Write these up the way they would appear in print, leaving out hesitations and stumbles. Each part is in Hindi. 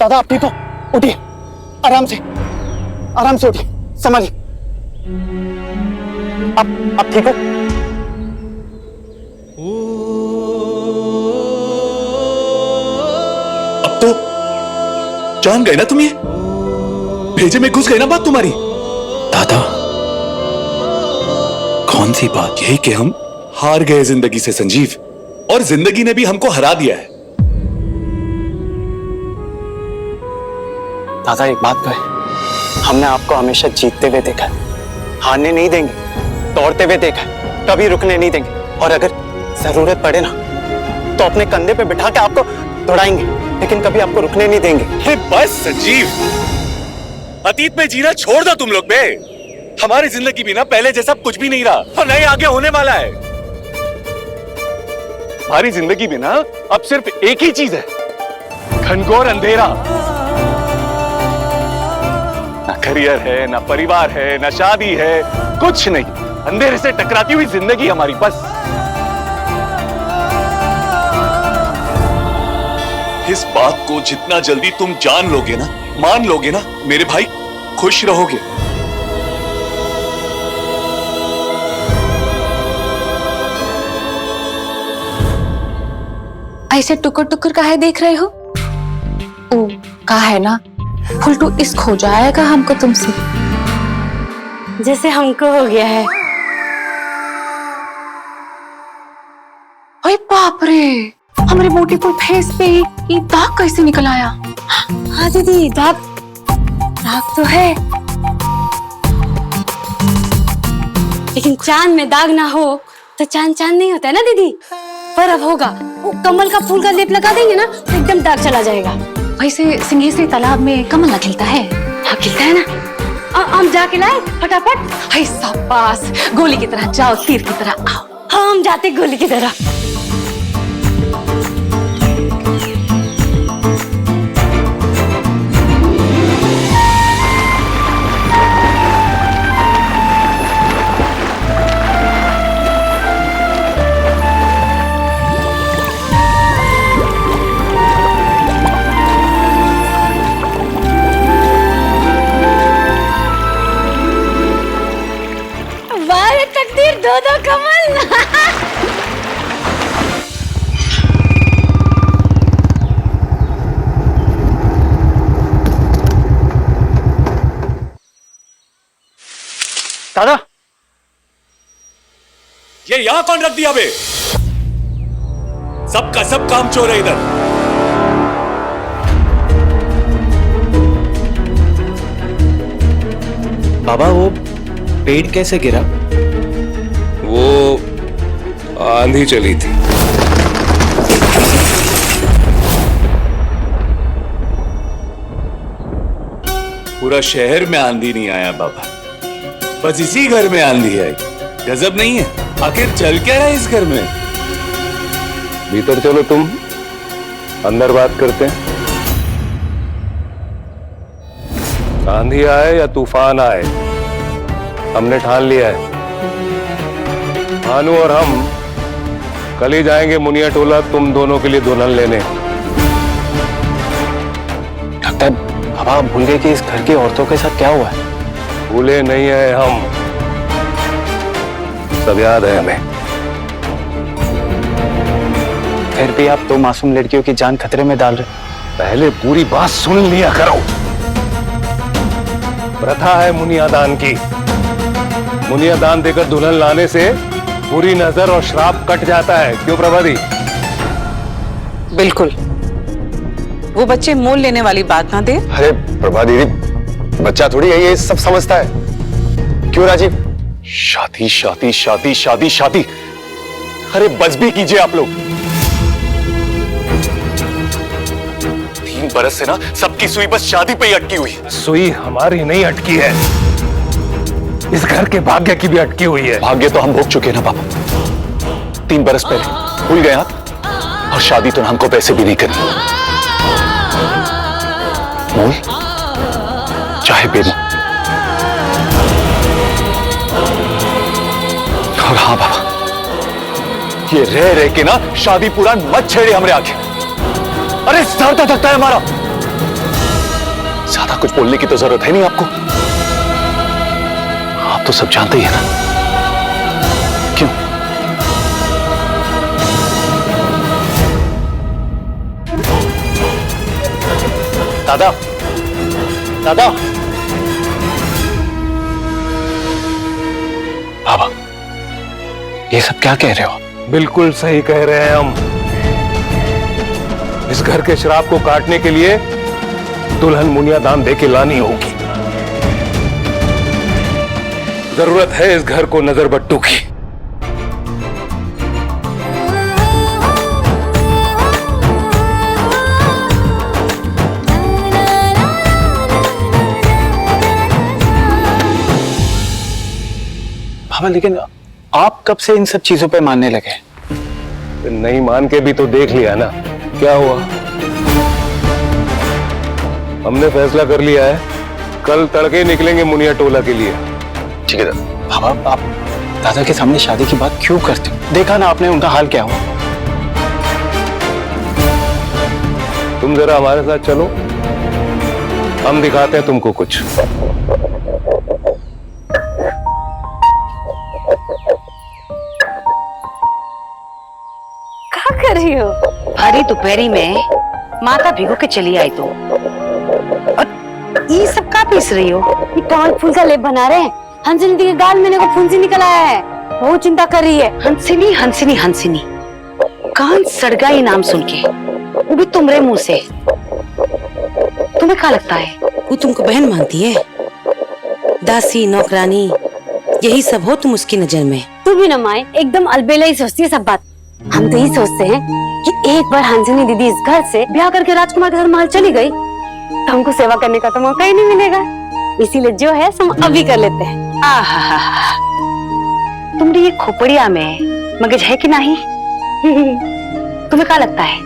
दादा आप ठीक हो? उठिए, आराम से उठिए, संभालिए। आप ठीक हो? अब तो जान गए ना तुम, ये भेजे में घुस गई ना बात तुम्हारी। दादा कौन सी बात? यही कि हम हार गए जिंदगी से संजीव, और जिंदगी ने भी हमको हरा दिया है। दादा एक बात कहे, हमने आपको हमेशा जीतते हुए देखा है, हारने नहीं देंगे, दौड़ते हुए देखा है, कभी रुकने नहीं देंगे, और अगर जरूरत पड़े ना तो अपने कंधे पे बिठा के आपको दौड़ाएंगे, लेकिन कभी आपको रुकने नहीं देंगे। अरे बस संजीव, अतीत में जीना छोड़ दो तुम लोग बे। हमारी जिंदगी भी ना पहले जैसा कुछ भी नहीं रहा, और नहीं आगे होने वाला है। हमारी जिंदगी में ना अब सिर्फ एक ही चीज है, घनघोर अंधेरा। ना करियर है, ना परिवार है, ना शादी है, कुछ नहीं। अंधेरे से टकराती हुई जिंदगी हमारी बस। इस बात को जितना जल्दी तुम जान लोगे ना, मान लोगे ना मेरे भाई, खुश रहोगे। ऐसे टुकर टुकर काहे देख रहे हो? ओ कहा है ना, फुलटू इश्क हो जाएगा हमको तुमसे, जैसे हमको हो गया है। ओए बाप रे, हमारे ब्यूटीफुल फेस पे ये दाग कैसे निकल आया? हाँ दीदी, दाग तो है, लेकिन चांद में दाग ना हो तो चांद चांद नहीं होता है ना दीदी। पर अब होगा, वो कमल का फूल का लेप लगा देंगे ना तो एकदम दाग चला जाएगा। वैसे सिंहेश्वरी तालाब में कमल ना खिलता है? हाँ खिलता है ना। हम जाके लाए फटाफट। हाय शाबाश, गोली की तरह जाओ, तीर की तरह आओ। हाँ हम जाते गोली की तरह। दो कमल। दादा ये यहां कौन रख दिया बे? सबका सब काम चोर है इधर। बाबा वो पेड़ कैसे गिरा? वो आंधी चली थी। पूरा शहर में आंधी नहीं आया बाबा, बस इसी घर में आंधी आई। गजब नहीं है? आखिर चल क्या रहा है इस घर में? भीतर चलो, तुम अंदर बात करते हैं। आंधी आए या तूफान आए, हमने ठान लिया है, भानु और हम कल ही जाएंगे मुनिया टोला तुम दोनों के लिए दुल्हन लेने। लगता है बाबा आप भूल गए कि इस घर की औरतों के साथ क्या हुआ है। भूले नहीं है हम, सब याद है हमें। फिर भी आप दो मासूम लड़कियों की जान खतरे में डाल रहे। पहले पूरी बात सुन लिया करो। प्रथा है मुनियादान की, मुनियादान देकर दुल्हन लाने से बुरी नजर और श्राप कट जाता है। क्यों प्रभादी? बिल्कुल, वो बच्चे मोल लेने वाली बात ना दे। अरे प्रभा दीदी, बच्चा थोड़ी है, ये सब समझता है। क्यों राजीव? शादी शादी शादी शादी शादी, अरे बस भी कीजिए आप लोग। 3 बरस से ना सबकी सुई बस शादी पे ही अटकी हुई है। सुई हमारी नहीं अटकी है, इस घर के भाग्य की भी अटकी हुई है। भाग्य तो हम भोग चुके हैं ना बाबा, 3 बरस पहले भूल गए आप। और शादी तो हमको पैसे भी नहीं करनी, मोल चाहे बेनी। और हाँ बाबा, ये रह रह के ना शादी पुराण मत छेड़े हमरे आगे। अरे सर तो थकता है हमारा। ज्यादा कुछ बोलने की तो जरूरत है नहीं आपको। आप तो सब जानते ही है ना। क्यों? दादा, दादा, बाबा, ये सब क्या कह रहे हो? बिल्कुल सही कह रहे हैं हम। इस घर के श्राप को काटने के लिए दुल्हन मुनिया दान दे के लानी होगी। जरूरत है इस घर को नजर बट्टू की। बाबा लेकिन आप कब से इन सब चीजों पे मानने लगे? नहीं मान के भी तो देख लिया ना, क्या हुआ। हमने फैसला कर लिया है, कल तड़के निकलेंगे मुनिया टोला के लिए। ठीक है दादा। बाबा आप दादा के सामने शादी की बात क्यों करते हो? देखा ना आपने उनका हाल क्या हुआ। तुम जरा हमारे साथ चलो, हम दिखाते हैं तुमको कुछ। क्या कर रही हो? अरे दोपहरी में माता भिगो के चली आई तो। और ये सब का पीस रही हो? ये कमल फूल का लेप बना रहे हैं। हंसिनी दी के गाल में को फुंसी निकल आया है, बहुत चिंता कर रही है। हंसिनी हंसिनी हंसिनी, कान सड़ गया ये नाम सुन के, वो भी तुम्हारे मुंह से। तुम्हें क्या लगता है वो तुमको बहन मानती है? दासी नौकरानी यही सब हो तुम उसकी नजर में। तू भी ना माए, एकदम अलबेला ही सोचती है सब बात। हम तो यही सोचते हैं कि एक बार हंसिनी दीदी इस घर से ब्याह करके राजकुमार के घर महल चली गई तो हमको सेवा करने का तो मौका ही नहीं मिलेगा। इसीलिए जो है हम अभी कर लेते हैं। आहा, तुम्हारी ये खोपड़िया में मगज है कि नहीं? तुम्हें क्या लगता है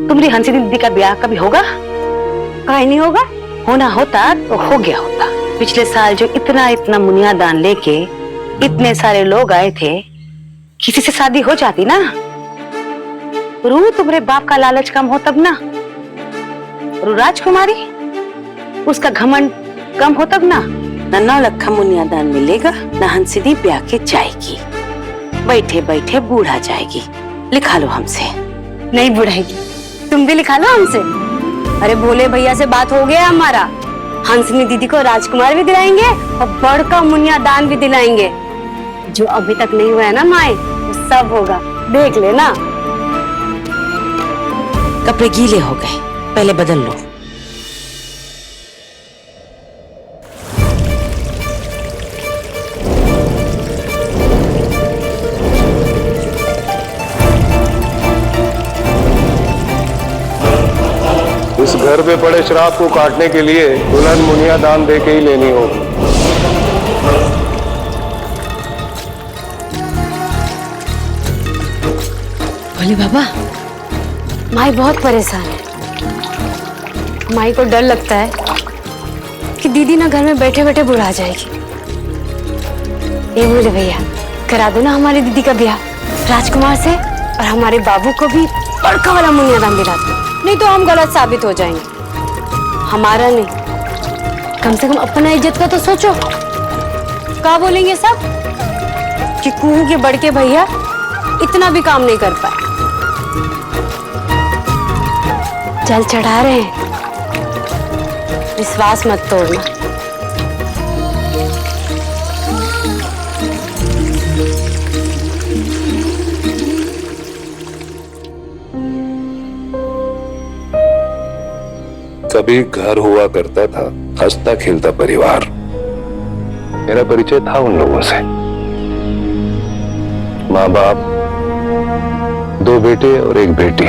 तुम्हारी हंसिनी दीदी का ब्याह कभी होगा? कहीं नहीं होगा। होना होता तो हो गया होता। पिछले साल जो इतना इतना मुनिया दान लेके इतने सारे लोग आए थे, किसी से शादी हो जाती ना। रू तुम्हारे बाप का लालच कम हो तब ना। रू राजकुमारी उसका घमंड कम हो तब ना। न 9 लाख मुनिया दान मिलेगा, न हंसिनी ब्याह के जाएगी, बैठे बैठे बूढ़ा जाएगी। लिखा लो हमसे। नहीं बुढ़ाएगी, तुम भी लिखा लो हमसे। अरे भोले भैया से बात हो गया हमारा, हंसिनी दीदी को राजकुमार भी दिलाएंगे और बड़का मुनिया दान भी दिलाएंगे। जो अभी तक नहीं हुआ है ना माए, वो सब होगा, देख लेना। कपड़े गीले हो गए, पहले बदल लो। इस घर पे पड़े श्राप को काटने के लिए दुल्हन मुनिया दान दे के ही लेनी होगी। भोले बाबा, माई बहुत परेशान है। माई को डर लगता है कि दीदी ना घर में बैठे बैठे बुढ़ा जाएगी। ये भोले भैया, करा दो ना हमारी दीदी का ब्याह राजकुमार से, और हमारे बाबू को भी बड़का वाला मुनिया दान दिला दो। नहीं तो हम गलत साबित हो जाएंगे। हमारा नहीं, कम से कम अपना इज्जत का तो सोचो। क्या बोलेंगे सब कि कुहू के बड़के भैया इतना भी काम नहीं कर पाए। जल चढ़ा रहे हैं, विश्वास मत तोड़ना। कभी घर हुआ करता था हंसता खेलता परिवार। मेरा परिचय था उन लोगों से। माँ बाप, 2 बेटे और 1 बेटी।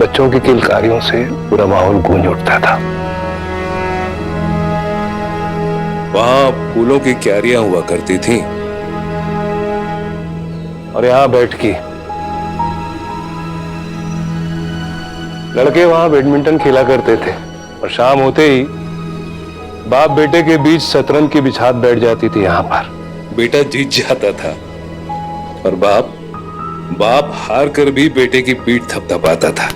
बच्चों की किलकारियों से पूरा माहौल गूंज उठता था। वहां फूलों की क्यारियां हुआ करती थी और यहाँ बैठकी। लड़के वहां बैडमिंटन खेला करते थे और शाम होते ही बाप बेटे के बीच शतरंज की बिछात बैठ जाती थी यहाँ पर। बेटा जीत जाता था और बाप हार कर भी बेटे की पीठ थपथपाता था।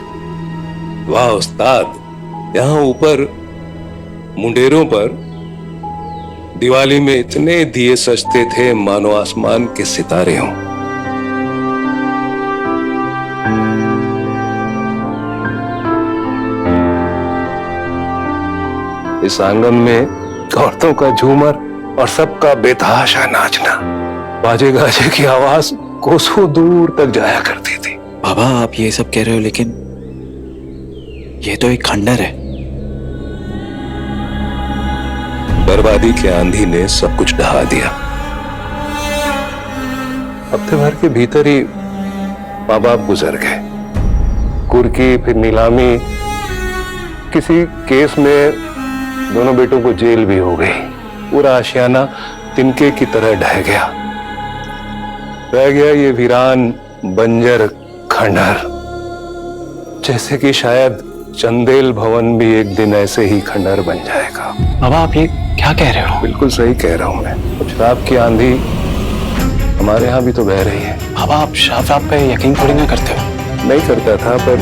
वाह उस्ताद, यहाँ ऊपर मुंडेरों पर दिवाली में इतने दिए सजते थे मानो आसमान के सितारे हों। इस आंगन में औरतों का झूमर और सबका बेतहाशा नाचना, बाजे गाजे की आवाज कोसों दूर तक जाया करती थी। बाबा आप ये सब कह रहे हो, लेकिन ये तो एक खंडर है। बर्बादी की आंधी ने सब कुछ ढहा दिया। हफ्ते भर के भीतर ही माँ बाप गुजर गए। कुर्की, फिर नीलामी, किसी केस में दोनों बेटों को जेल भी हो गई। पूरा आशियाना तिनके की तरह ढह गया। रह गया ये वीरान बंजर खंडर, जैसे कि शायद चंदेल भवन भी एक दिन ऐसे ही खंडर बन जाएगा। बाबा आप ये क्या कह रहे हो? बिल्कुल सही कह रहा हूं मैं। अब शराब की आंधी हमारे यहाँ भी तो बह रही है। बाबा आप शराब पे यकीन थोड़ी ना करते हो। नहीं करता था, पर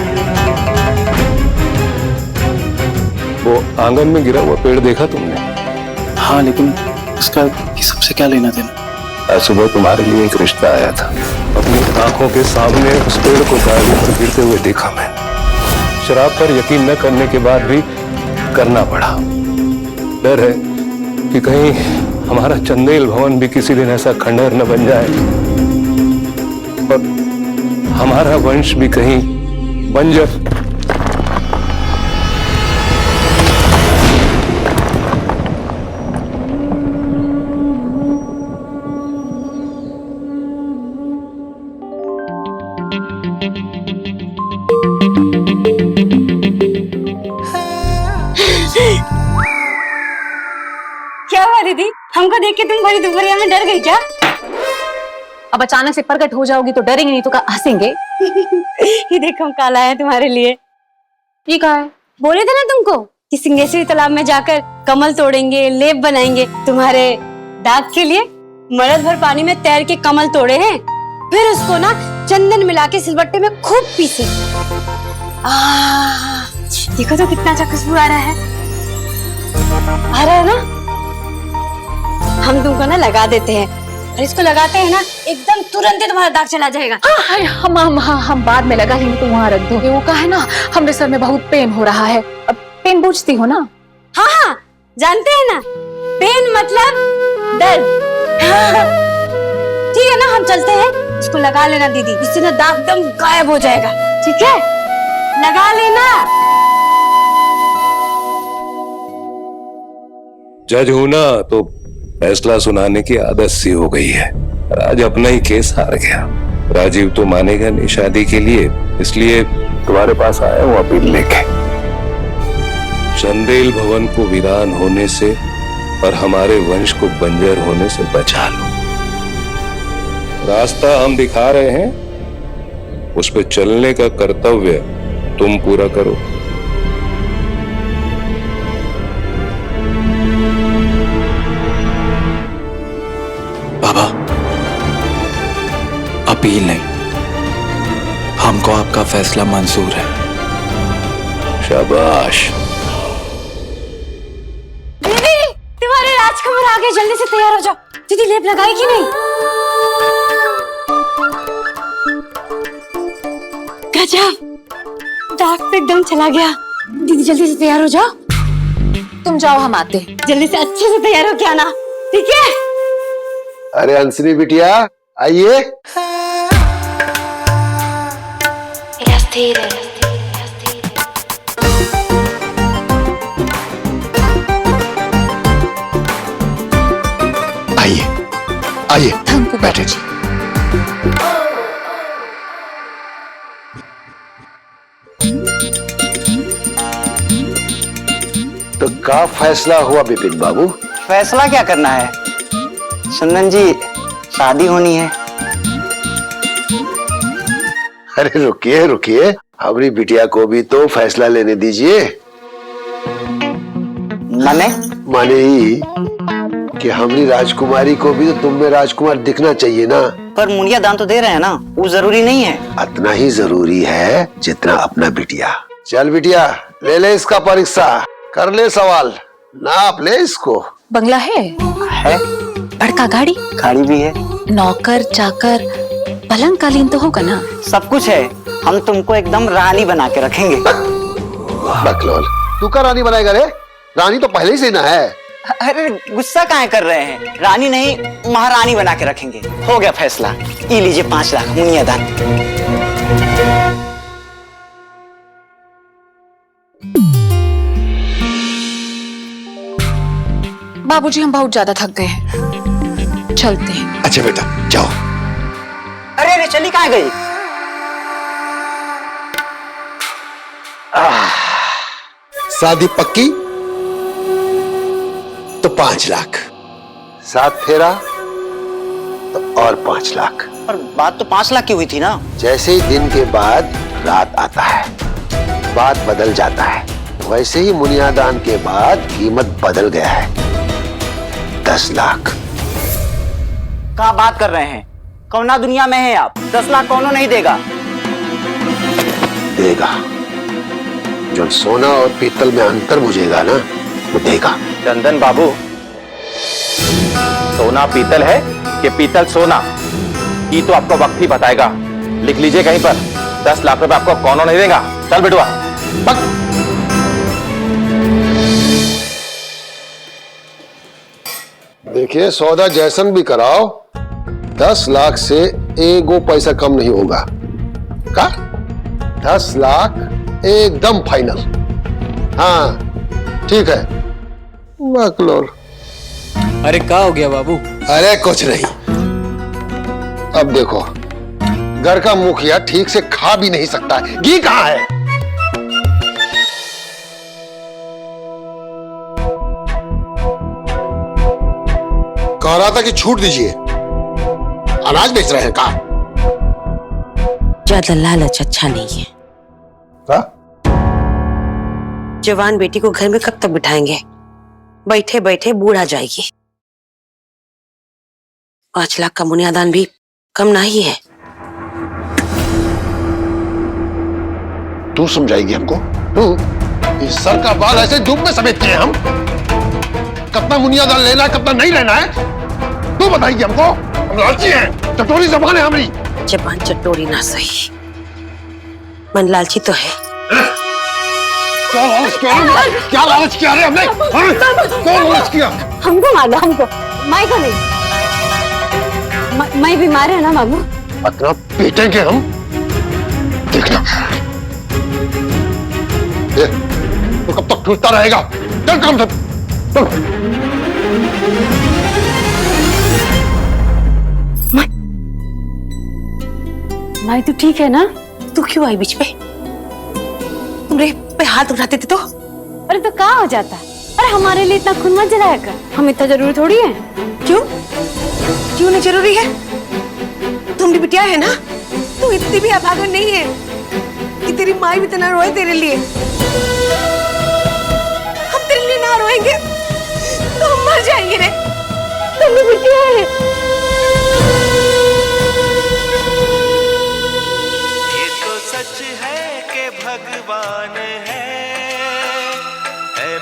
वो आंगन में गिरा हुआ पेड़ देखा तुमने? हाँ, लेकिन उसका ये सबसे क्या लेना देना? आज सुबह तुम्हारे लिए एक रिश्ता आया था। अपनी आंखों के सामने उस पेड़ को गाड़ी पर गिरते हुए देखा मैंने। शराब पर यकीन न करने के बाद भी करना पड़ा। डर है कि कहीं हमारा चंदेल भवन भी किसी दिन ऐसा खंडर न बन जाए और हमारा वंश भी कहीं बंजर। क्या हुआ दीदी? हमको देख के तुम भरी दोपहरिया में डर गई क्या? अब अचानक से प्रकट हो जाओगी तो डरेंगे नहीं तो हंसेंगे। ये देखो हम काला है तुम्हारे लिए। ये कहा है? बोले थे ना तुमको कि सिंहेश्वरी तालाब में जाकर कमल तोड़ेंगे, लेप बनाएंगे। तुम्हारे दाग के लिए मरद भर पानी में तैर के कमल तोड़े हैं, फिर उसको ना चंदन मिला के सिलबट्टे में खूब पीसे। देखो तो कितना अच्छा खुशबू आ रहा है। आ रहा है ना? हम तुमको ना लगा देते हैं, और इसको लगाते हैं ना एकदम तुरंत ही तुम्हारा दाग चला जाएगा। हम बाद में लगा लेंगे, तुम वहाँ रख दो। वो कहा है ना, हमरे सर में बहुत पेन हो रहा है। अब पेन बूझती हो ना? हाँ हाँ जानते हैं ना, पेन मतलब दर्द। ठीक है ना, हम चलते हैं। इसको लगा लेना दीदी, इससे ना दाग एकदम गायब हो जाएगा। ठीक है, लगा लेना। जज हूं ना तो फैसला सुनाने की आदत सी हो गई है। आज अपना ही केस हार गया। राजीव तो मानेगा नहीं शादी के लिए, इसलिए तुम्हारे पास आया हूं अपील लेके। चंदेल भवन को वीरान होने से और हमारे वंश को बंजर होने से बचा लो। रास्ता हम दिखा रहे हैं, उस पे चलने का कर्तव्य तुम पूरा करो। बाबा अपील नहीं, हमको आपका फैसला मंजूर है। शाबाश। दीदी तुम्हारे राजकुमार आ गए, जल्दी से तैयार हो जाओ। दीदी लेप लगाई कि नहीं? गजब, दाग पे एकदम चला गया। दीदी जल्दी से तैयार हो जाओ। तुम जाओ, हम आते हैं। जल्दी से अच्छे से तैयार हो के आना, ठीक है? अरे हंसनी बिटिया आइए। आइए आइए, हमको बैठे। तो क्या फैसला हुआ बिपिन बाबू? फैसला क्या करना है चंदन जी, शादी होनी है। अरे रुकिए रुकिए, हमारी बिटिया को भी तो फैसला लेने दीजिए। माने ही कि हमारी राजकुमारी को भी तो तुम में राजकुमार दिखना चाहिए ना। पर मुनिया दान तो दे रहे हैं ना, वो जरूरी नहीं है। इतना ही जरूरी है जितना अपना बिटिया। चल बिटिया, ले ले इसका परीक्षा, कर ले सवाल, नाप ले इसको। बंगला है? है, बड़का गाड़ी? गाड़ी भी है। नौकर चाकर पलंग कालीन तो होगा ना? सब कुछ है। हम तुमको एकदम रानी बना के रखेंगे। बकलोल, तू का रानी बनाएगा रे? रानी तो पहले ही से ना है। अरे गुस्सा काहे कर रहे हैं? रानी नहीं, महारानी बना के रखेंगे। हो गया फैसला। ये लीजिए 5 लाख मुनिया दान। बाबूजी हम बहुत ज्यादा थक गए हैं, चलते हैं। अच्छा बेटा जाओ। अरे अरे चली कहाँ गई? शादी पक्की तो 5 लाख, 7 फेरा तो और 5 लाख। पर बात तो 5 लाख की हुई थी ना? जैसे ही दिन के बाद रात आता है, बात बदल जाता है, वैसे ही मुनियादान के बाद कीमत बदल गया है। 10 लाख। कहाँ बात कर रहे हैं? कौना दुनिया में है आप? 10 लाख कौनो नहीं देगा। देगा। जो सोना और पीतल में अंतर बुझेगा ना, वो देगा। चंदन बाबू, सोना पीतल है कि पीतल सोना, ये तो आपको वक्त ही बताएगा। लिख लीजिए कहीं पर, 10 लाख रुपए आपको कौनो नहीं देगा। चल बेटुआ, बक। देखिए, सौदा जैसन भी कराओ, 10 लाख से एगो पैसा कम नहीं होगा। का? 10 लाख एकदम फाइनल। हाँ ठीक है। बकलोल। अरे क्या हो गया बाबू? अरे कुछ नहीं। अब देखो, घर का मुखिया ठीक से खा भी नहीं सकता है। घी कहाँ है? कह रहा था कि छूट दीजिए, अनाज बेच रहे हैं का? ज्यादा लालच अच्छा नहीं है। का? जवान बेटी को घर में कब तक बिठाएंगे? बैठे बैठे बूढ़ा जाएगी। 5 लाख का मुनियादान भी कम नहीं है। तू समझाएगी हमको? तू इस सर का बाल ऐसे धूप में समेटते हैं हम? कितना मुनियादान लेना है, कितना नहीं लेना है, तू बताएगी हमको? हम लालची हैं, चटोरी जबान है हमारी। जबान चटोरी ना सही, मन लालची तो है। क्या लालच किया रे? क्या लालच किया रे हमने? क्या लालच किया? हमको मार दो, हमको। माई को नहीं। माई बीमार है ना बाबू? इतना पीटेंगे हम, देखना। ये, तो कब तक ठूसता रहेगा? चल काम से, चल। माई तो ठीक है ना? तू क्यों आई बीच में? तुमरे पे हाथ उठाते थे तो? अरे तो क्या हो जाता है? अरे हमारे लिए इतना खून मत जलाया कर, हम इतना जरूरी थोड़ी है। क्यों? क्यों नहीं जरूरी है? तुम भी बिटिया है ना? तू इतनी भी अभागन नहीं है कि तेरी माँ भी इतना रोए तेरे लिए। हम तेरे लिए ना रोएंगे तो हम मर जाएंगे रे। तुम भी बिटिया है। भगवान है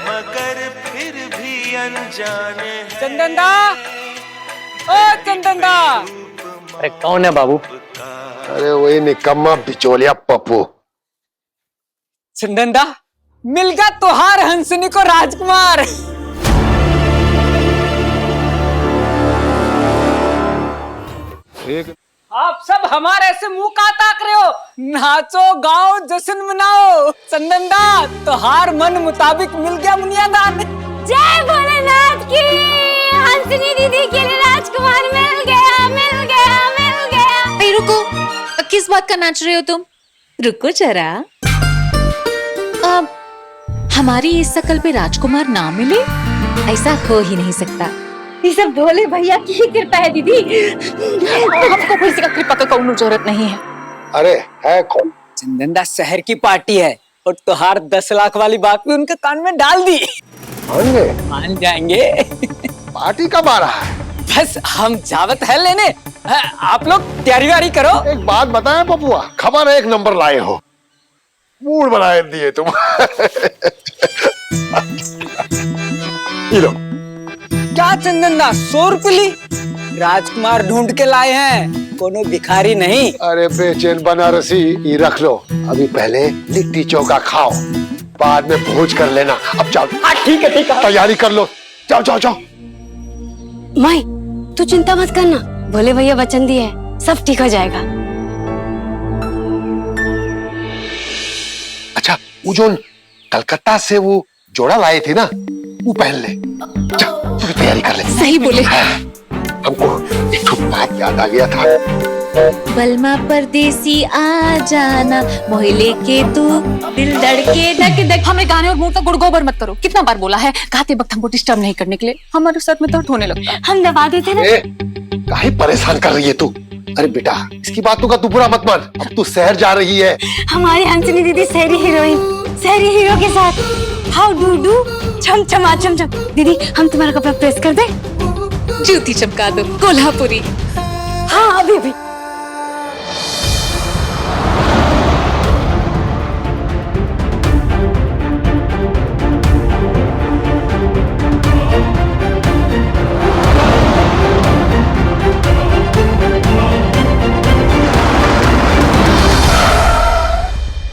मगर फिर भी अनजान है। चंदन दा, ओ चंदन दा। अरे कौन है बाबू? अरे वही निकम्मा बिचौलिया पप्पू। चंदन दा, मिल गया तुहार हंसनी को राजकुमार। आप सब हमारे ऐसे मुंह का ताक रहे हो? नाचो गाओ जश्न मनाओ। चंदन दा, तुहार मन मुताबिक मिल गया मुनियादान। जय भोलेनाथ की। हंसनी दीदी के लिए राजकुमार मिल गया, मिल गया, मिल गया। अरे रुको, किस बात का नाच रहे हो तुम? रुको जरा। हमारी इस शकल पे राजकुमार ना मिले, ऐसा हो ही नहीं सकता। ये सब भोले भैया की ही कृपा है दीदी। हमको किसी का कृपा का कोई जरूरत नहीं है। अरे है कौन? चंदन दा शहर की पार्टी है और तुहार 10 लाख वाली बात भी उनके कान में डाल दी। मान जाएंगे। पार्टी कब आ रहा है? बस हम जावत है लेने। आप लोग तैयारी वारी करो। एक बात बताएं पपुआ, खबर एक नंबर लाए हो। मूड बना दिए तुम। ये लो। क्या चंदन दा 100 रुपये ली? राजकुमार ढूंढ के लाए हैं, कोनो भिखारी नहीं। अरे बेचैन बनारसी, ये रख लो। अभी पहले लिट्टी चोखा खाओ, बाद में भोज कर लेना। अब जाओ। हाँ ठीक है तैयारी कर लो, जाओ जाओ जाओ। माई तू चिंता मत करना, भोले भैया वचन दिए है, सब ठीक हो जाएगा। अच्छा, वो जो कलकत्ता से वो जोड़ा लाए थे ना, वो पहन ले। जा, तू तैयारी कर ले। सही बोले। हमको एक तो बात याद आ गया था। बलमा परदेसी आ जाना, मोहिले के तू दिल धड़के धक धक। हमें गाने और मुंह का गुड़गोबर मत करो, कितना बार बोला है गाते वक्त हमको डिस्टर्ब नहीं करने के लिए। हमारे सर में दर्द होने लगता है। हम दबा देते ना। काहे परेशान कर रही है तू? अरे बेटा, इसकी बातों का तू बुरा मत मान। अब तू शहर जा रही है। हमारी हंसनी दीदी शहरी हीरोइन, शहरी हीरो के साथ हाउ डू डू छम छमा छम छम। दीदी हम तुम्हारा कपड़ा प्रेस कर दे? जूती चमका दो कोल्हापुरी। हाँ अभी अभी।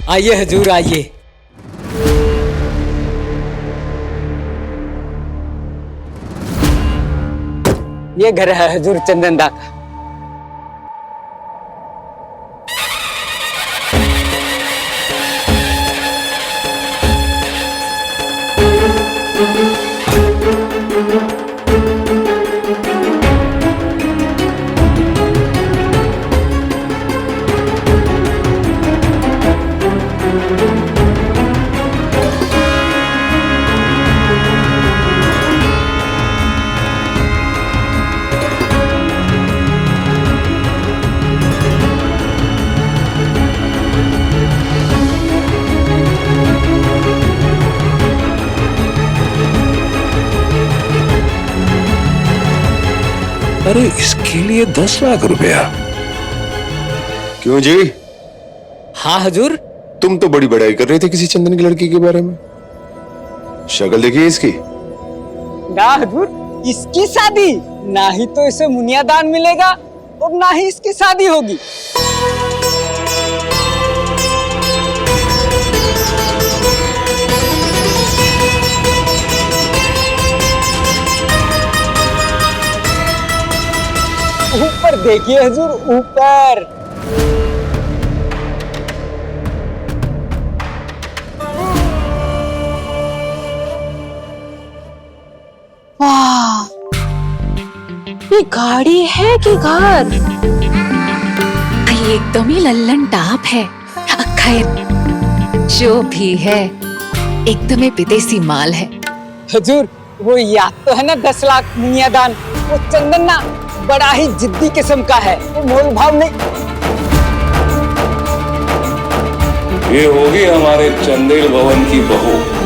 आइए हजूर आइए। ये घर है हजूर चंदन दा का। अरे इसके लिए 10 लाख रुपया? क्यों जी? हाँ हजूर। तुम तो बड़ी बड़ाई कर रहे थे किसी चंदन की लड़की के बारे में। शक्ल देखिए इसकी। ना हजूर, इसकी शादी ना ही तो इसे मुनियादान मिलेगा और ना ही इसकी शादी होगी। ऊपर देखिए हजूर, ऊपर। वाह, ये गाड़ी है कि घर? ये एकदम ही लल्लन टाप है। खैर जो भी है एकदम ही विदेशी माल है। हजूर वो याद तो है ना 10 लाख मुनियादान, वो चंदन ना बड़ा ही जिद्दी किस्म का है, वो मोल भाव नहीं। ये होगी हमारे चंदेल भवन की बहू।